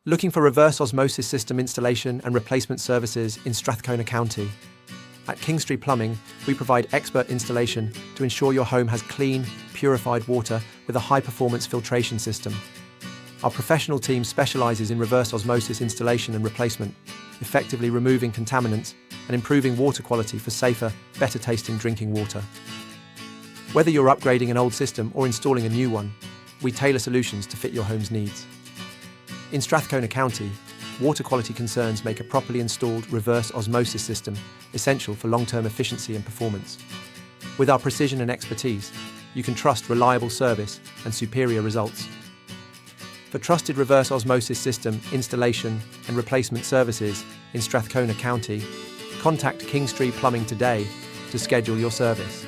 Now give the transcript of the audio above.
Looking for reverse osmosis system installation and replacement services in Strathcona County? At Kingstree Plumbing, we provide expert installation to ensure your home has clean, purified water with a high-performance filtration system. Our professional team specializes in reverse osmosis installation and replacement, effectively removing contaminants and improving water quality for safer, better-tasting drinking water. Whether you're upgrading an old system or installing a new one, we tailor solutions to fit your home's needs. In Strathcona County, water quality concerns make a properly installed reverse osmosis system essential for long-term efficiency and performance. With our precision and expertise, you can trust reliable service and superior results. For trusted reverse osmosis system installation and replacement services in Strathcona County, contact Kingstree Plumbing today to schedule your service.